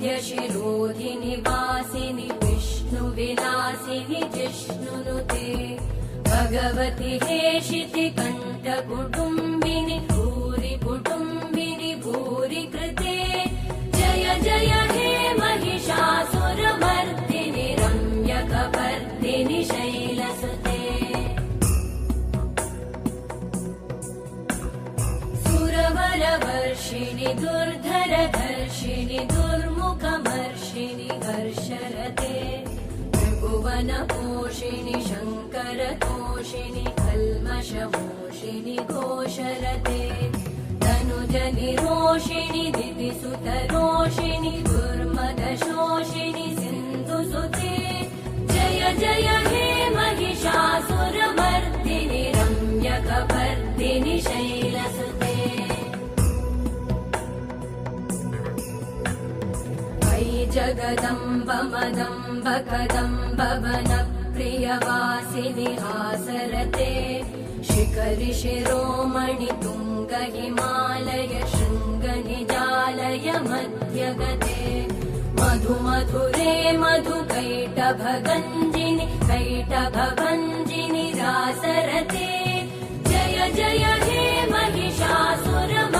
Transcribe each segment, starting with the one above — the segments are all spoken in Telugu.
वरविन्द्यशिरोधिनि वासिनि विष्णुविलासिनि जिष्णुनुते भगवति हेशिति कण्ठकुटुम्बिनि भूरि कुटुम्बिनि भूरि कृते जय जय हे महिषासुरमर्दिनि रम्यकपर्दिनि शैलसुते सुरवरवर्षिणि दुर्धरधर्षिणि दुर्मुखमर्षिणि हर्षरते त्रिभुवनपोषिणि शङ्करतोषिणि कल्मषमोषिणि घोषरते तनुजनिरोषिणि दिविसुतरोषिणि दुर्मदशोषिणि सिन्धुसुते जय जय हे महिषासुरमर्दिनि रम्यकपर्दिनि शैलसुते जगदम्ब मदम्ब कदम्ब वनप्रियवासिनि हासरते शिखरि शिरोमणि तुङ्ग हिमालय शृङ्ग निजालय मध्यगते मधु मधुरे मधुकैटभगञ्जिनि कैटभभञ्जिनि रासरते जय जय हे महिषासुरमर्दिनि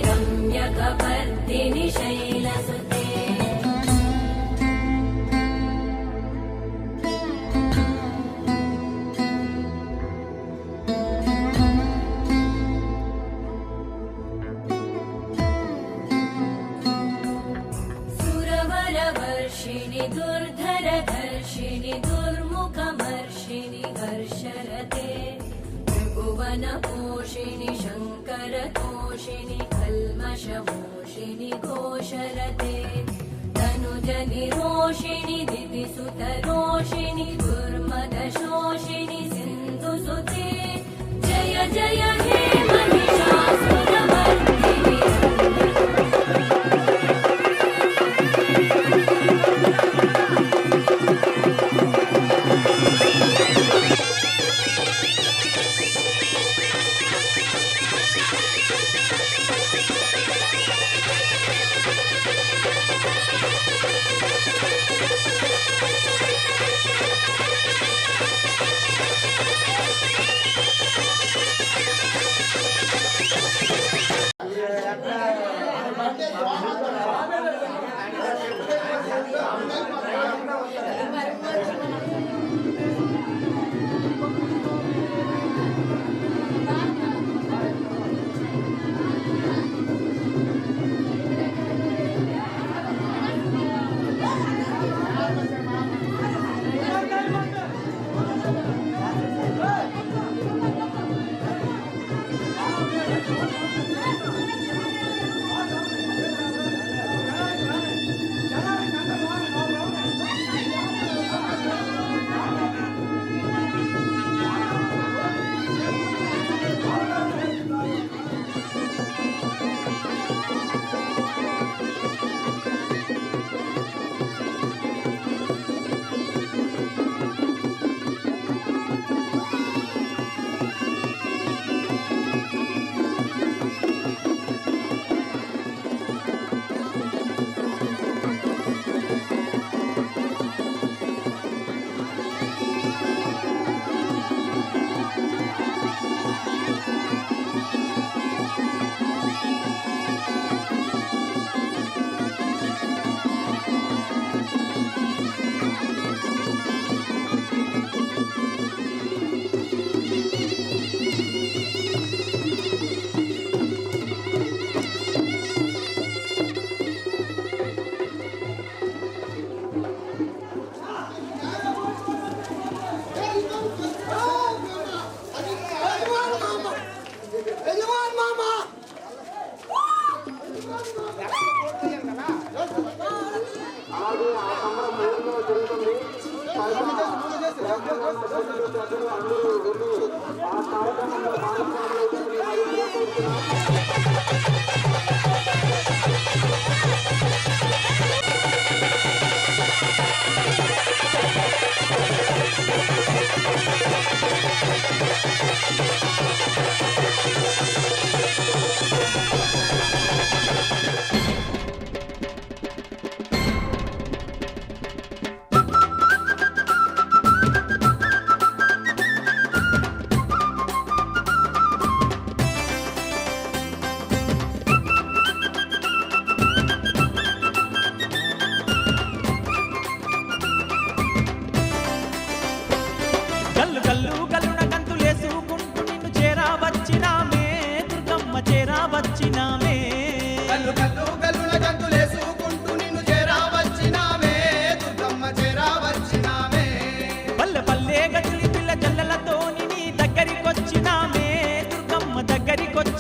रम्यकपर्दिनि शैलसुते दुर्धरधर्षिणि दुर्मुखमर्षिणि हर्षरते त्रिभुवनपोषिणि शङ्करतोषिणि कल्मषमोषिनि घोषरते तनुजनिरोषिणि दिविसुतरोषिणि दुर्मदशोषिनि सिन्धुसुते जय जय हे महिषासुरमर्दिनि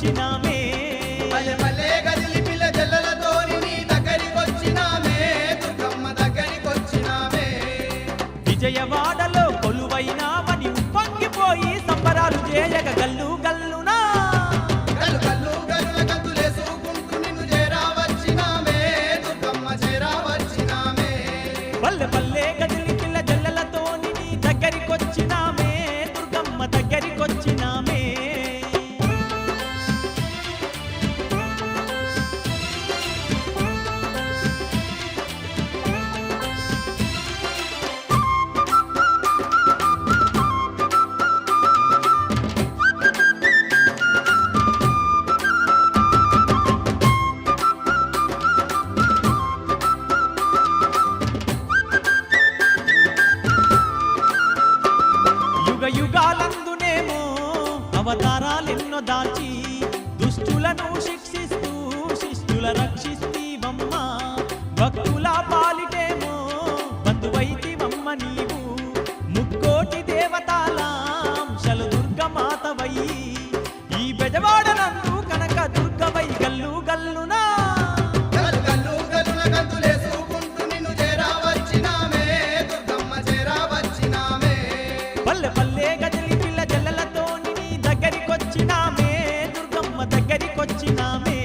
దగ్గరికొచ్చినామే మల్లె మల్లె గదిలి పిల్ల జల్లలతోని నీ దగ్గరికొచ్చినామే దుర్గమ్మ దగ్గరికొచ్చినామే విజయవాడలో కొలువైనామని ఉప్పొంగిపోయి సంబరాలు చేయగ గల్లు గల్లునా గల్లు గల్లు గల్లుల గంతులేసుకుంటూ నిన్ను చేరావచ్చినామే దుర్గమ్మ చేరావచ్చినామే పల్లె పల్లె గదిలి పిల్ల జల్లలతోని నీ దగ్గరికొచ్చినామే దుర్గమ్మ దగ్గరికొచ్చినామే యుగ యుగాలందునేమో అవతారాలెన్నో దాచి దుష్టులను శిక్షిస్తూ శిష్టుల రక్షిస్తీవమ్మ భక్తుల పాలిటేమో బంధువైతివమ్మ నీవు ముక్కోటి దేవతాలాంశలు దుర్గమాతవయ్యి ఈ బెజవాడనందు కనక దుర్గవై గల్లు గల్లునా గల్లు గల్లు గల్లుల గంతులేసుకుంటూ నిన్ను చేరావచ్చినామే దుర్గమ్మ చేరావచ్చినామే పల్లె పల్లె గదిలి పిల్ల జల్లలతోని నీ దగ్గరికొచ్చినామే దుర్గమ్మ దగ్గరికొచ్చినామే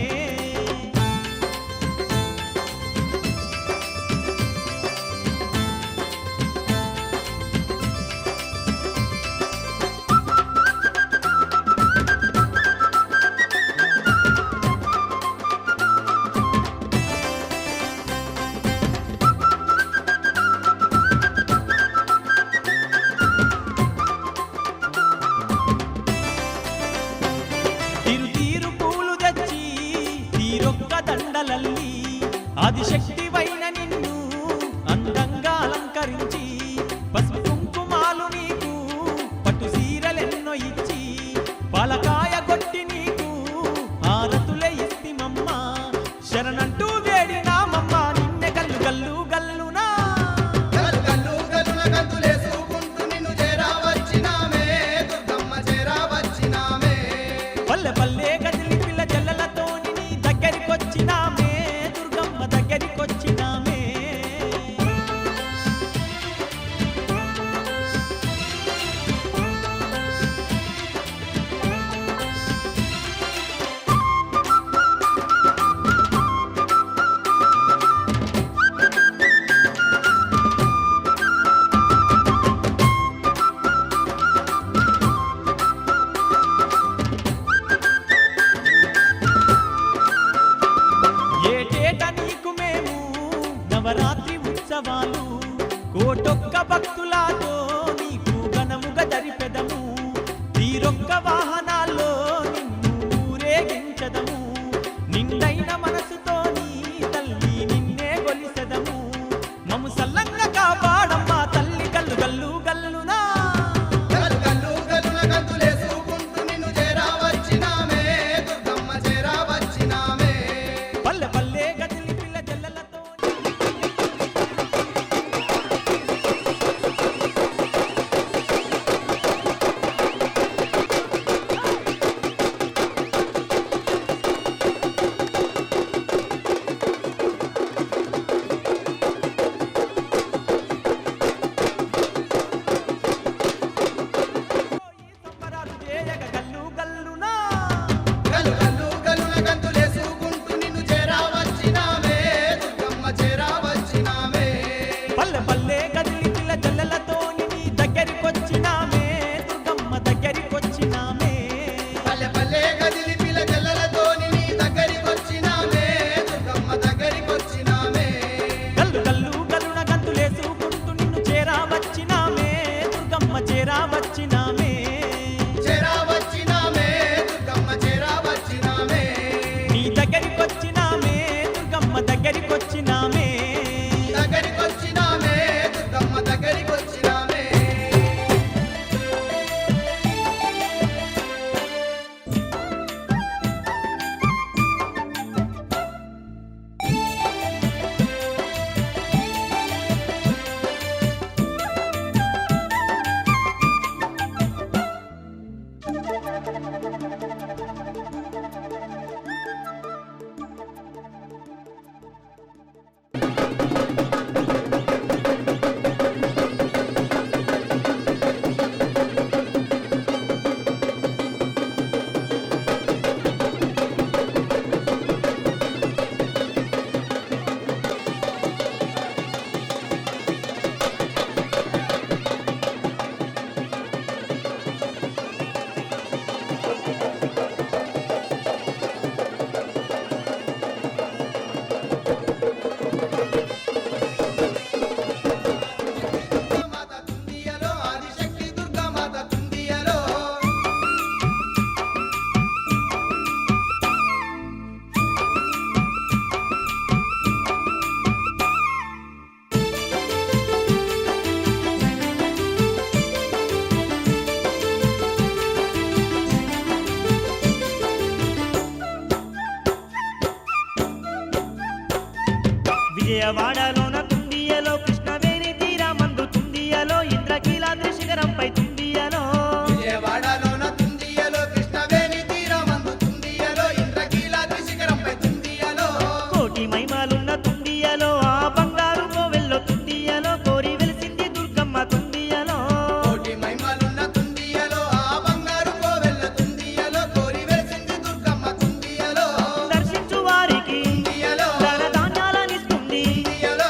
తీరు తీరు పూలు తెచ్చి తీరొక్క దండలల్లి ఆదిశక్తివైన నిన్ను అందంగా అలంకరించి పసుపు కుంకుమాలు నీకు పట్టు సీరలెన్నో ఇచ్చి పాలకాయ కొట్టి నీకు ఆరతులే ఇస్తిమమ్మ శరణంటూ వేడినామమ్మ నిన్నె గల్లు గల్లు గల్లునా గల్లు గల్లు గల్లుల గంతులేసుకుంటూ నిన్ను చేరావచ్చినామే దుర్గమ్మ చేరావచ్చినామే పల్లె పల్లె గదిలి పిల్ల జల్లలతోని నీ దగ్గరికొచ్చినామే దుర్గమ్మ దగ్గరికొచ్చినామే ఏటేట నీకు మేము నవరాత్రి ఉత్సవాలు కోటొక్క భక్తులతో నీకు ఘనముగా జరిపెదము తీరొక్క వాహనాల్లో నిన్ను ఊరేగించదము నిండైన మనసుతో నీ తల్లి నిన్నే గొలిసెదము మము సల్లంగా కాపాడమ్మా తల్లి గల్లు గల్లు గల్లునా గల్లు గల్లు గల్లుల గంతులేసుకుంటూ నిన్ను చేరావచ్చినామే దుర్గమ్మ చేరావచ్చినామే పల్లె పల్లె గదిలి పిల్ల జల్లలతో విజయవాడలోన తుండియలో కృష్ణవేణి తీరమందు తుండియలో ఇంద్రకీలాద్రి శిఖరంపై తుండియలో విజయవాడలోన తుందియలో కృష్ణవేణి తీరమందు తుందియలో ఇంద్రకీలాద్రి శిఖరంపై తుందియలో కోటి మహిమలున్న తుండియలో ఆ బంగారు కోవెల్లో తుండియలో కోరి వెలిసింది దుర్గమ్మ తుండియలో కోటి మహిమలున్న తుందియలో ఆ బంగారు కోవెల్ల తుందియలో కోరి వెలిసింది దుర్గమ్మ తుందియలో దర్శించు వారికి తుందియలో ధన ధాన్యాలనిస్తుంది తుందియలో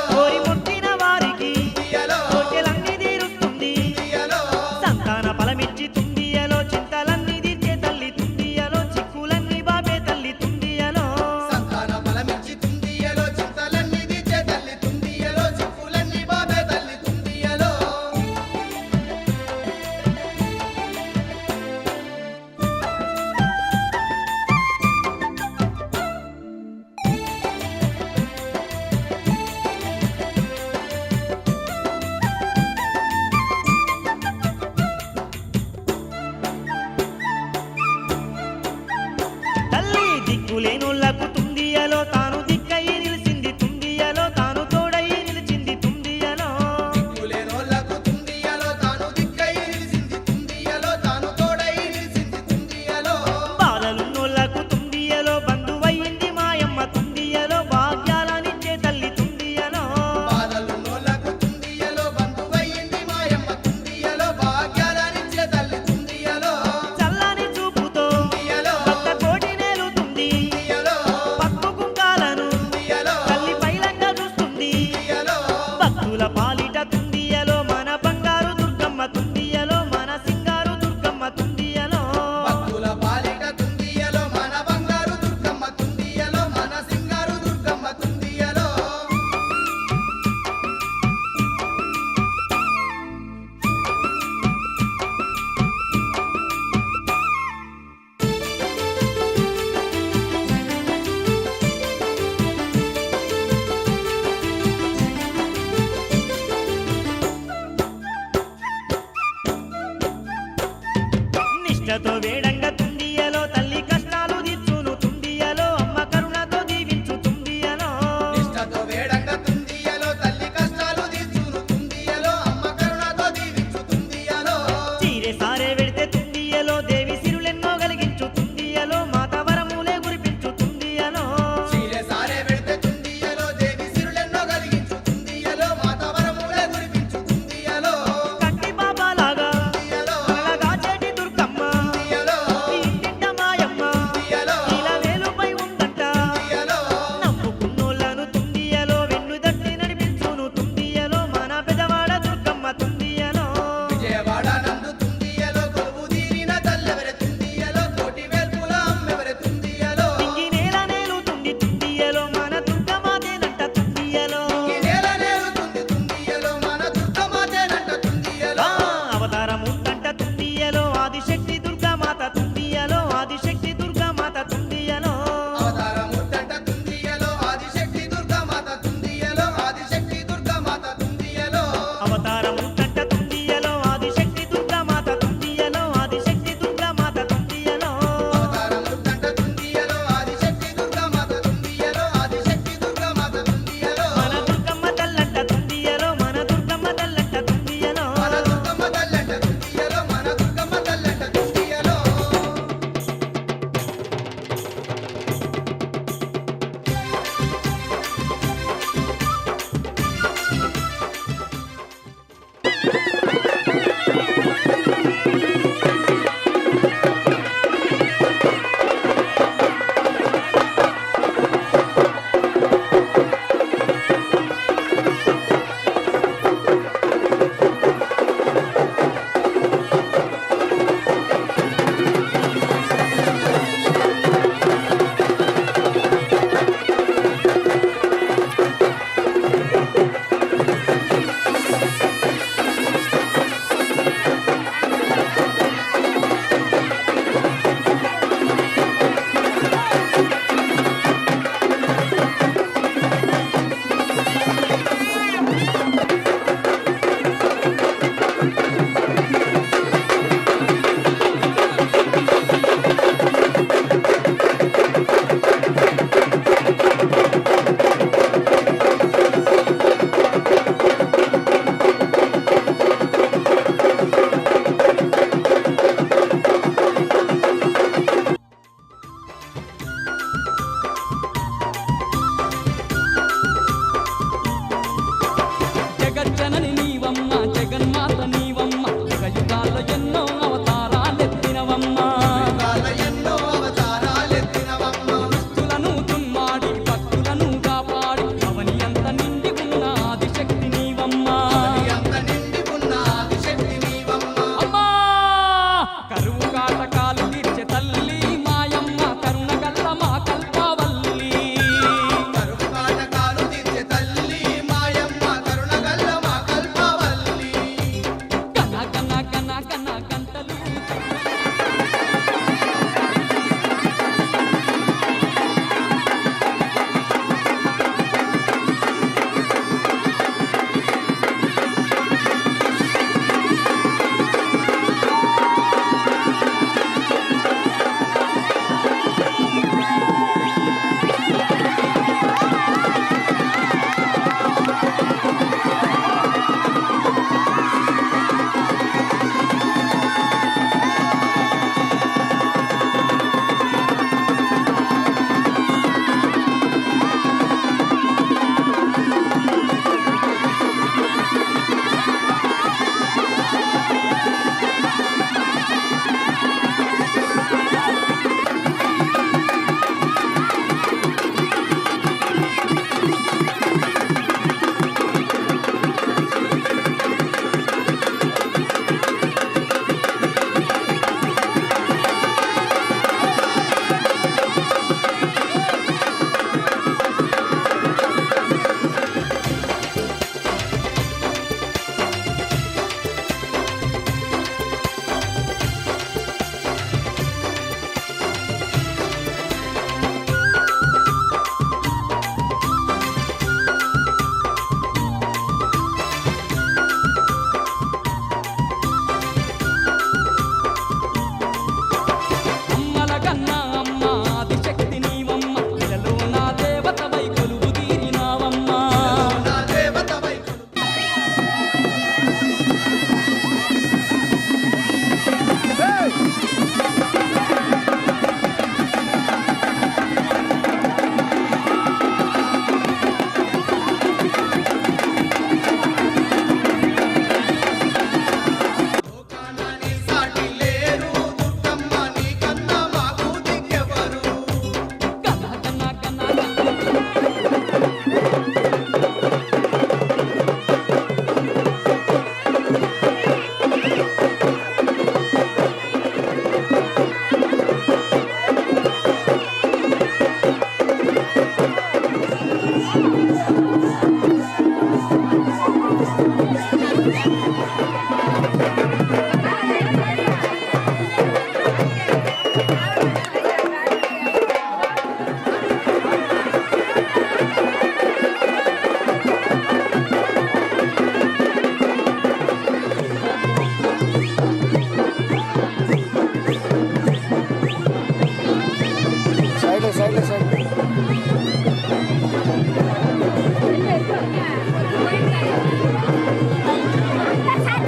సైడ్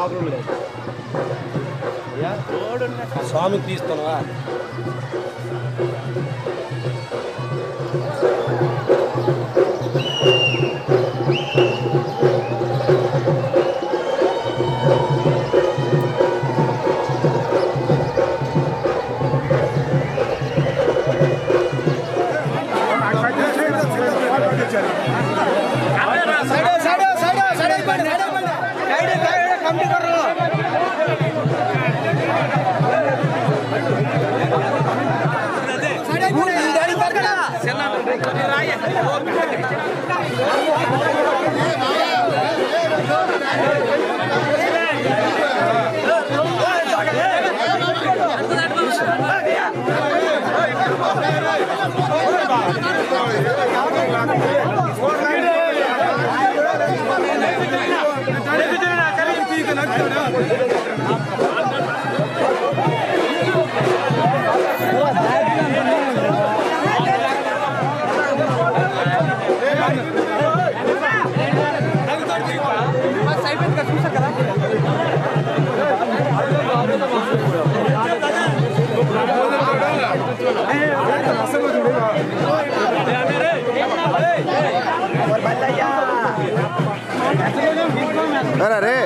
ప్రాబ్లం లేదు. స్వామికి తీస్తున్నావా? రే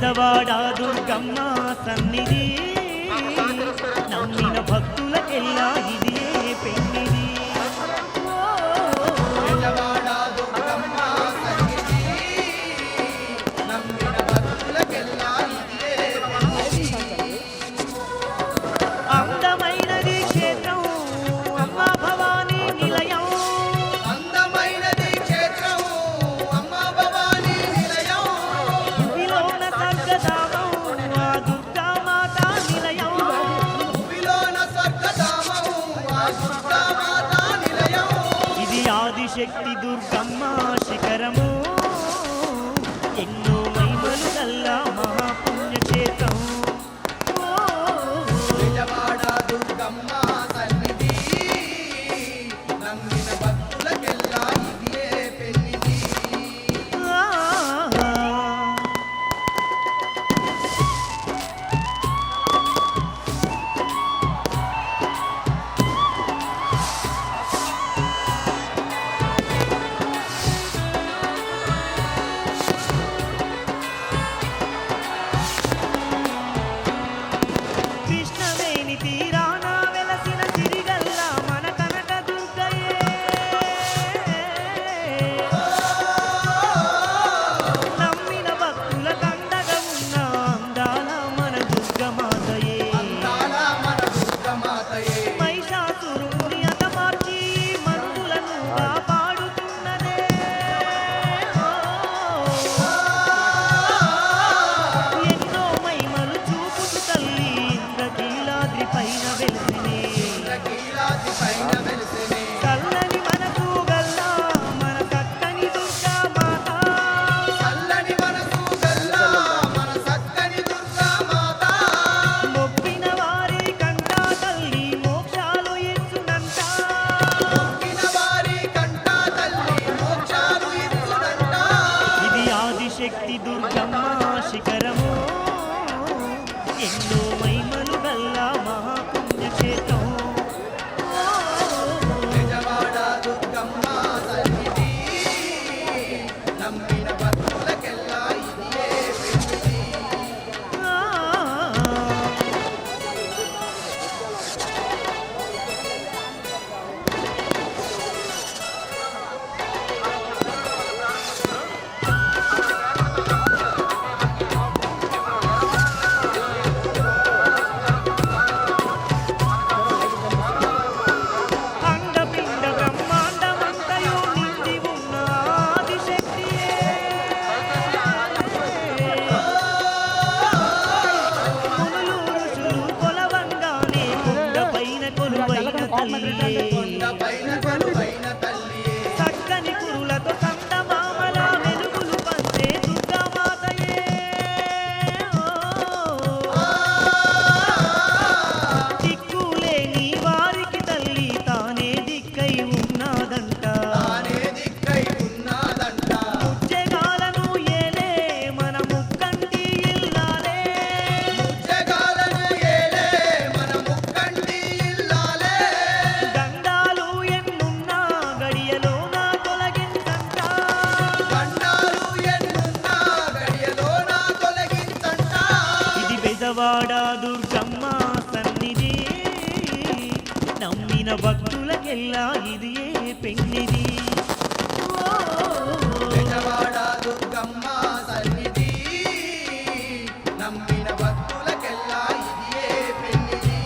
బెజవాడ దుర్గమ్మ సన్నిధి నమ్మిన భక్తులకెల్లా ఇది పెన్నిది బెజవాడ దుర్గమ్మ సన్నిధి నమ్మిన భక్తులకెల్లా ఇదే పెన్నిది. అందమైనది క్షేత్రం అమ్మ భవానీ నిలయం అందమైనది క్షేత్రం అమ్మ భవానీ నిలయం. భూమిలోన స్వర్గధామం ఆ దుర్గామాత నిలయం భూమిలోన స్వర్గధామం ఆ దుర్గామాత నిలయం. ఇది ఆదిశక్తి దుర్గమ్మ శిఖరము ఎన్నో మహిమలు గల్లా మహాపుణ్యక్షేత్రం బెజవాడ దుర్గమ్మ సన్నిధి నమ్మిన భక్తులకెల్లా ఇదే పెన్నిది. కృష్ణవేణి తీరాన వెలసిన సిరిగల్ల మన కనక దుర్గయే నమ్మిన భక్తుల కండగా ఉన్న అందాల మన దుర్గమాతయే అందాల మన దుర్గమాతయే. మహిషాసురుని హతమార్చి మనుషులను కాపాడుతున్నదే ఎన్నో మహిమలు చూపుతూ తల్లి ఇంద్రకీలాద్రి పైన వెలిసినే ఇంద్రకీలాద్రి పైన వెలిసెనే. చల్లని మనసు గల్లా మన చక్కని దుర్గామాత చల్లని మనసు గల్లా మన చక్కని దుర్గామాత. మొక్కిన వారి కంట తల్లి మోక్షాలు ఇచ్చునంట మొక్కిన వారి కంట తల్లి మోక్షాలు ఇచ్చునంట. ఇది ఆదిశక్తి దుర్గమ్మ శిఖరము ఎన్నో మహిమలు గల్లా మహాపుణ్యక్షేత్రం బెజవాడ దుర్గమ్మ సన్నిధి నమ్మిన భక్తులకెల్లా ఇదే పెన్నిది. అండపిండ బ్రహ్మాండమంతయు నిండి ఉన్న ఆదిశక్తియే మునులు ఋషులు కొలవంగానే కొండపైన కొలువైన తల్లియే కొండపైన కొలువైన తల్లియే. చక్కని కురులతో చందమామల వెలుగులు పంచే దుర్గామాతయే దిక్కులేని వారికి తల్లి తానే దిక్కై ఉన్నాదంట తానే దిక్కై ఉన్నాదంట. జగాలను ఏలే మన ముక్కంటి ఇల్లాలే జగాలను ఏలే మన ముక్కంటి ఇల్లాలే. గండాలు ఎన్నున్నా గడియలోన తొలగించంట గండాలు ఎన్నున్నా గడియలోన తొలగించంట. ఇది బెజవాడ దుర్గమ్మ సన్నిధి నమ్మిన భక్తులకెల్లా ఇది పెన్నిది బెజవాడ దుర్గమ్మ సన్నిధి నమ్మిన భక్తులకెల్లా ఇదే పెన్నిది.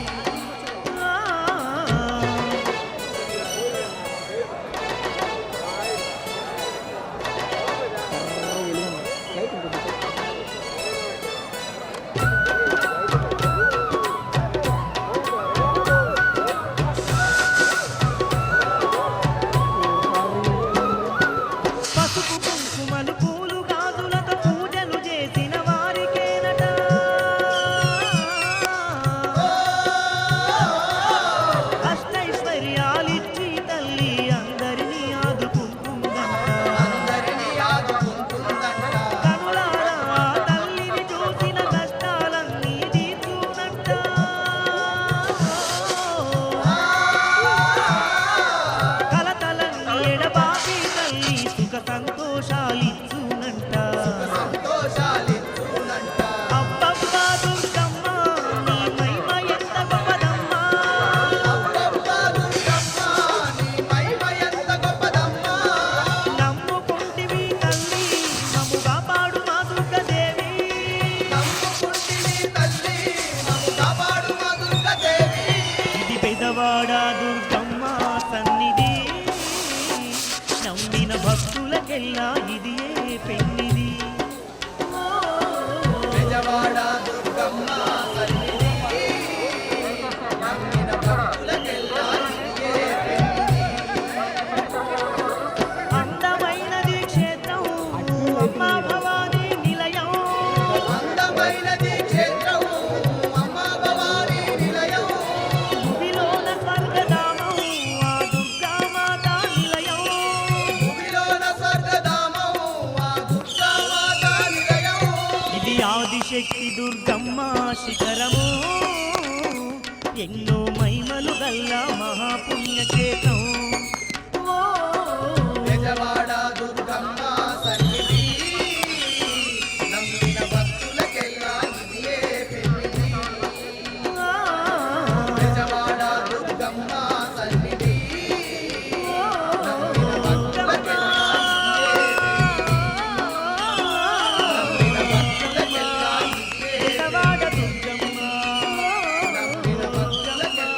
పసుపు కుంకుమలు పూలు గాజులతో పూజలు చేసిన వారికేనట అష్టైశ్వర్యాలిచ్చి తల్లి అందరినీ ఆదుకుంటుందంట అందరినీ ఆదుకుంటుందంట. కనులారా తల్లిని చూసిన కష్టాలన్నీ తీర్చునంట కలతలన్నీ ఎడబాపి తల్లి సుఖ సంతోషాలిచ్చునంట సంతోషాలిచ్చునంట. భక్తులకెల్లా ఇది ఏ పెన్నిది. బెజవాడ దుర్గమ్మ సన్నిధి నమ్మిన భక్తులకెల్లా ఇదియే పెన్నిది. అందమైనది క్షేత్రం అమ్మా భవానీ నిలయం. అందమైనది క్షేత్రం అమ్మా భవానీ నిలయం. భూమిలోన స్వర్గధామం ఆ దుర్గామాత నిలయం. భూమిలోన స్వర్గధామం ఆ దుర్గామాత నిలయం. ఇది ఆదిశక్తి దుర్గమ్మ శిఖరము, ఎన్నో మహిమలు గల్ల మహాపుణ్యక్షేత్రం. ఓ బెజవాడ దుర్గమ్మ సన్నిధి నమ్మిన భక్తులకెల్లా ఇదియే పెన్నిది. బెజవాడ దుర్గమ్మ సన్నిధి నమ్మిన భక్తులకెల్లా బెజవాడ దుర్గమ్మ. నమ్మిన భక్తులకెల్లా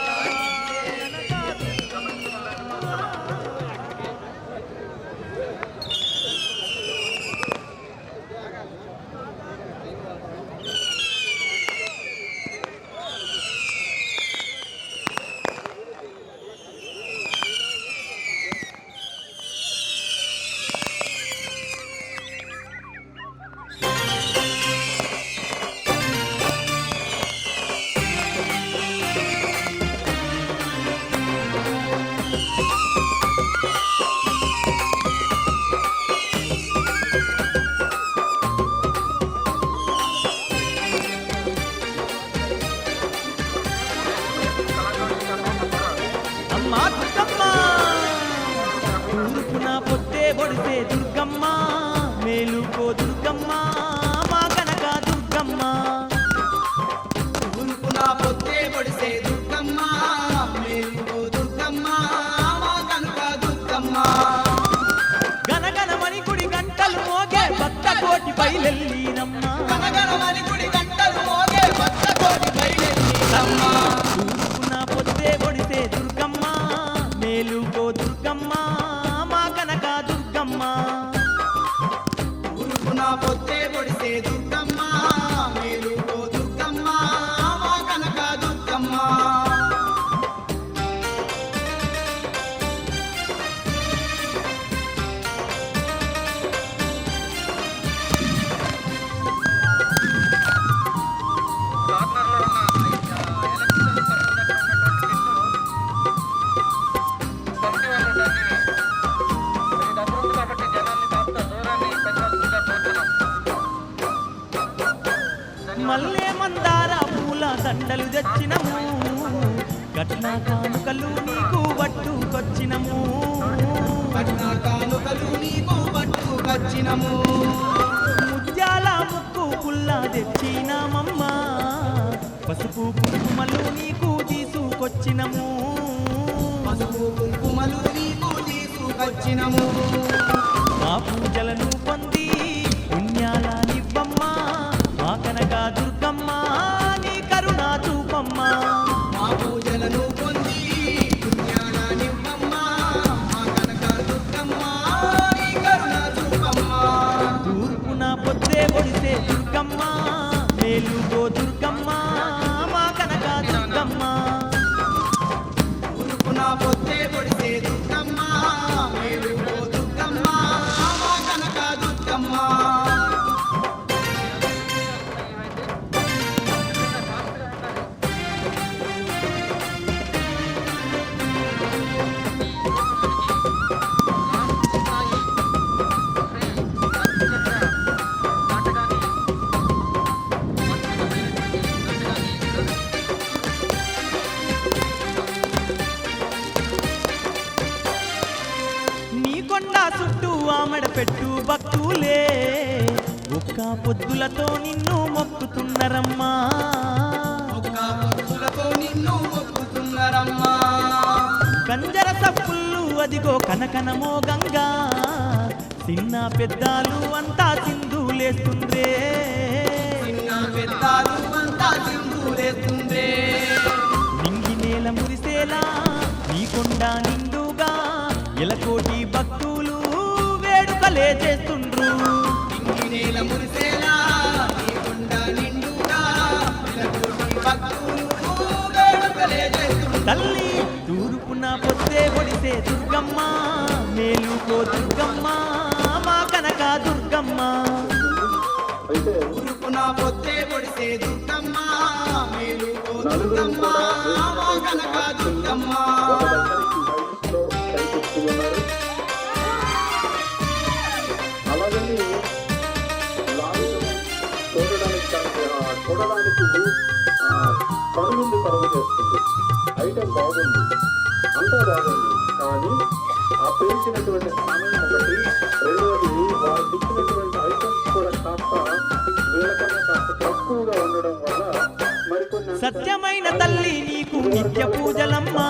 అమ్మా దుర్గమ్మ తూర్పున పొద్దే పొడిసే దుర్గమ్మ మేలుకో దుర్గమ్మ మా కనక దుర్గమ్మ. తూర్పున పొద్దే పొడిసే దుర్గమ్మ మేలుకో దుర్గమ్మ మా కనక దుర్గమ్మ. గనగనమని గుడి గంటలు మోగే భక్త కోటి బయలెల్లినమ్మ. గణగణమని గుడి గంటలు మోగే భక్త కోటి బయలెల్లినమ్మ. తూర్పున పొద్దే పొడిసే దుర్గమ్మ మేలుకో దుర్గమ్మ మా కనక దుర్గమ్మ. తూర్పున పొద్దే పొడిసే దుర్గమ్మ మేలుకో దుర్గమ్మ మా కనక దుర్గమ్మ. మల్లె మందార పూల దండలు తెచ్చినము, కట్న కానుకలు నీకు పట్టుకొచ్చినము. కట్న కానుకలు నీకు పట్టుకొచ్చినము. ముత్యాల ముక్కు పుల్ల తెచ్చినమమ్మ, పసుపు కుంకుమలు నీకు తీసుకొచ్చినము. పసుపు కుంకుమలు నీకు తీసుకొచ్చినము. మా పూజలను పొంది పుణ్యాల నివ్వమ్మ, మా కనక దుర్గమ్మ నీ కరుణా చూపమ్మ. మా పూజలను పొంది పుణ్యాల నివ్వమ్మ మా కనక దుర్గమ్మ నీ కరుణ చూపమ్మ. తూర్పున పొద్దే పొడిసే దుర్గమ్మ మేలుగో దుర్గమ్మ మా కనక దుర్గమ్మ. తూర్పున పొద్దే పొడిసే దుర్గమ్మ మేలుకో దుర్గమ్మ మా కనక దుర్గమ్మ. నీ కొండ చుట్టూ ఆమెడ పెట్టు భక్తులే ఒక్క పొద్దులతో నిన్ను మొక్కుతున్నరమ్మా. ఒక్క భక్తులతో నిన్ను మొక్కుతున్నరమ్మా. కంజర సప్పుళ్ళు అదిగో కనకనమో గంగా, చిన్న పెద్దాలు అంతా సింధులేస్తుండ్రే. చిన్న పెద్దాలు అంతా సింధులేస్తుండ్రే. నింగి నేల మురిసేలా నీ కొండ నిండుగా ఎలకోటి భక్తులు వేడుకల వేడుకలే చేస్తుండ్రు ఇంగి నేల మురిసేలా నీ కొండ నిండుగా నెలకోటి భక్తులు వేడుకలే చేస్తుండ్రు. తల్లి తూర్పున పొద్దే పొడిసే దుర్గమ్మ మేలుకో దుర్గమ్మ మా కనక దుర్గమ్మ తూర్పున పొద్దే పొడిసే దుర్గమ్మ మేలుకో దుర్గమ్మ మా కనక దుర్గమ్మ. అలాగని చూడడానికి కనువిందు కలుగు చేస్తుంది. ఐటెం బాగుంది, అంతా బాగుంది, కానీ ఆ పేర్చినటువంటి సమయం ఒకటి, రెండవది వారు ఇచ్చినటువంటి ఐటమ్స్ కూడా కాస్త వీళ్ళకన్నా కాస్త తక్కువగా ఉండడం వల్ల మరికొన్ని సత్యమైన తల్లి నీకు నిత్య పూజలమ్మా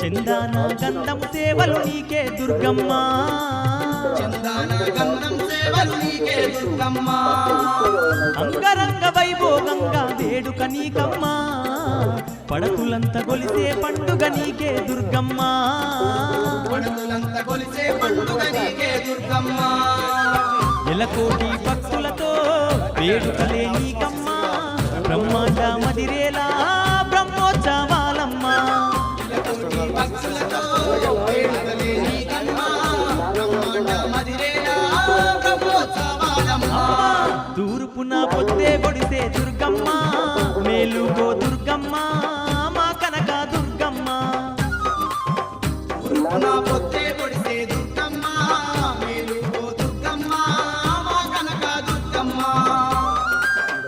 చందాన గంధము సేవలు నీకే దుర్గమ్మ చందాన గంధం సేవలు నీకే దుర్గమ్మ. అంగరంగ వైభోగంగా వేడుక నీకమ్మా పడతులంత గొలిసే పండుగ నీకే దుర్గమ్మ పడుతులంత కొలిసే పండుగ నీకే దుర్గమ్మ. ఎలకోటి భక్తులతో వేడుకలే నీకమ్మా బ్రహ్మాండ మదిరేలా బ్రహ్మోత్సవాలమ్మ కోటి భక్తులతో వేడుకలే నీకమ్మ. బ్రహ్మాండ మదిరేలా బ్రహ్మోత్సవాలమ్మ. తూర్పున పొద్దే పొడిసే దుర్గమ్మ మేలుగో దుర్గమ్మ మా కనక దుర్గమ్మ తూర్పున పొద్దే పొడిసే దుర్గమ్మ మేలుకో దుర్గమ్మ మా కనక దుర్గమ్మ.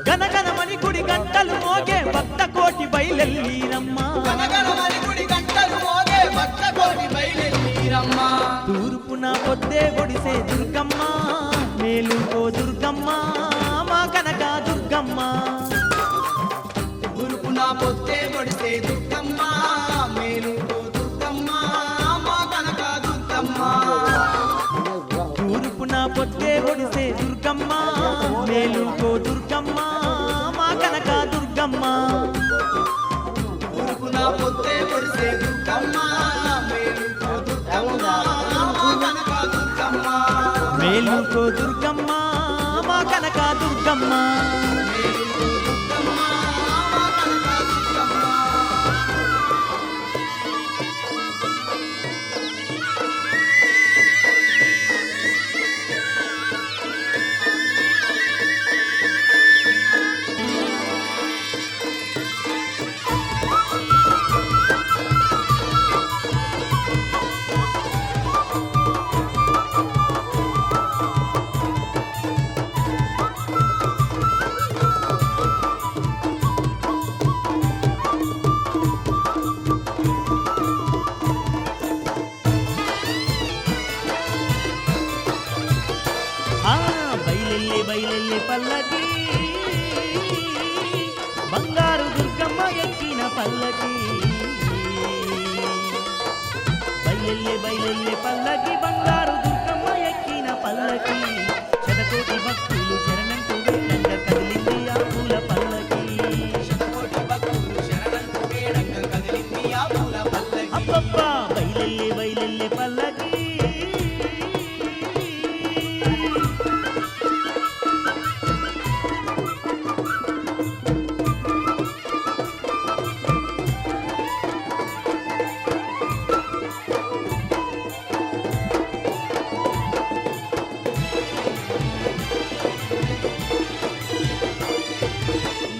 గనగనమని గుడి గంటలు మోగే భక్త కోటి బయలెల్లీరమ్మ గనగనమని గుడి గంటలు మోగే భక్త కోటి బయలెల్లీరమ్మ. తూర్పున పొద్దే పొడిసే దుర్గమ్మ మేలుగో దుర్గమ్మ మా కనక దుర్గమ్మ తూర్పున పొద్దే పొడిసే దుర్గమ్మ మేలుకో దుర్గమ్మ మా కనక దుర్గమ్మ. తూర్పున పొద్దే పొడిసే దుర్గమ్మ మేలుగో దుర్గమ్మ మా కనక దుర్గమ్మ తూర్పున పొద్దే పొడిసే దుర్గమ్మ మేలుకో దుర్గమ్మ మా కనక దుర్గమ్మ. మేలుకో దుర్గమ్మ మా కనక దుర్గమ్మ మేలుకో దుర్గమ్మ మా కనక దుర్గమ్మ. ఆ బయలెల్లి బయలెల్లి పల్లకి బంగారు దుర్గమ్మ ఎక్కిన పల్లకి బయలెల్లి బయలెల్లి పల్లకి బంగారు దుర్గమ్మ ఎక్కిన పల్లకి శతకోటి భక్తులు శరణంటూ వేడంగా కదిలింది ఆ పూల పల్లకి కోటి భక్తులు శరణంటూ వేడంగా కదిలింది ఆ పూల పల్లకి. అబ్బబ్బా బయలెల్లి బయలెల్లి పల్లకి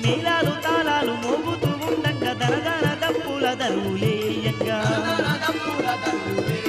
నీలాలు తాళాలు మోగుతూ ఉండంగా దరదర దప్పుల దరువులేయంగా దప్పుల దరువులే